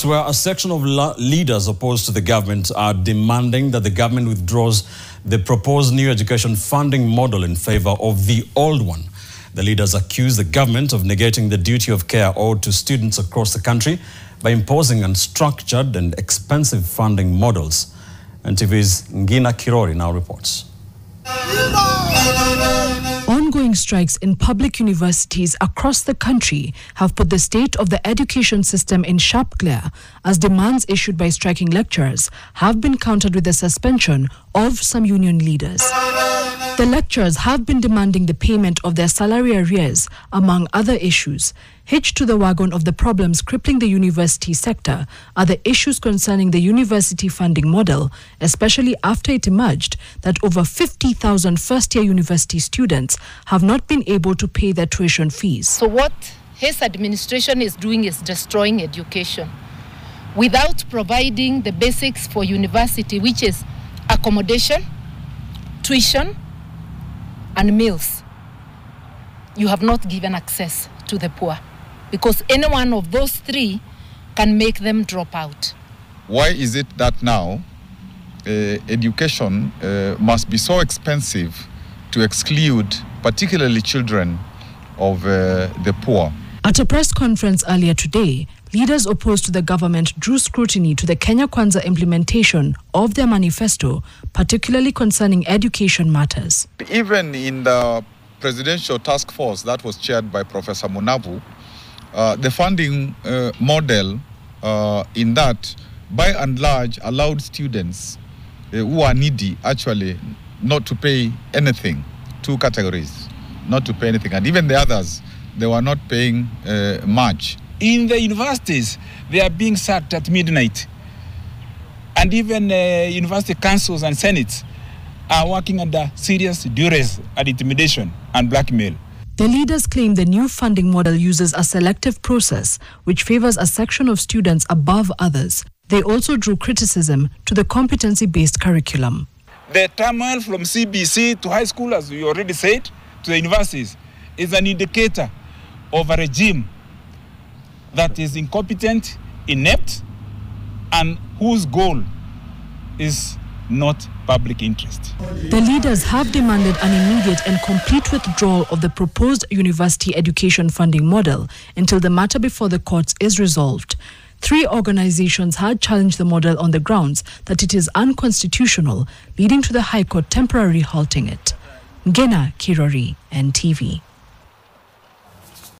Elsewhere, a section of leaders opposed to the government are demanding that the government withdraws the proposed new education funding model in favor of the old one. The leaders accuse the government of negating the duty of care owed to students across the country by imposing unstructured and expensive funding models. NTV's Ngina Kirori now reports. Ongoing strikes in public universities across the country have put the state of the education system in sharp glare, as demands issued by striking lecturers have been countered with the suspension of some union leaders. The lecturers have been demanding the payment of their salary arrears, among other issues. Hitched to the wagon of the problems crippling the university sector are the issues concerning the university funding model, especially after it emerged that over 50,000 first-year university students have not been able to pay their tuition fees. So what his administration is doing is destroying education without providing the basics for university, which is accommodation, tuition, and meals. You have not given access to the poor, because any one of those three can make them drop out. Why is it that now education must be so expensive to exclude particularly children of the poor? At a press conference earlier today, leaders opposed to the government drew scrutiny to the Kenya Kwanza implementation of their manifesto, particularly concerning education matters. Even in the presidential task force that was chaired by Professor Munavu, the funding model in that, by and large, allowed students who are needy actually not to pay anything. Two categories, not to pay anything. And even the others, they were not paying much. In the universities, they are being sacked at midnight. And even university councils and senates are working under serious duress and intimidation and blackmail. The leaders claim the new funding model uses a selective process which favors a section of students above others. They also drew criticism to the competency-based curriculum. The turmoil from CBC to high school, as we already said, to the universities, is an indicator of a regime that is incompetent, inept, and whose goal is not public interest. The leaders have demanded an immediate and complete withdrawal of the proposed university education funding model until the matter before the courts is resolved. 3 organizations had challenged the model on the grounds that it is unconstitutional, leading to the High Court temporarily halting it. Ngina Kirori, NTV.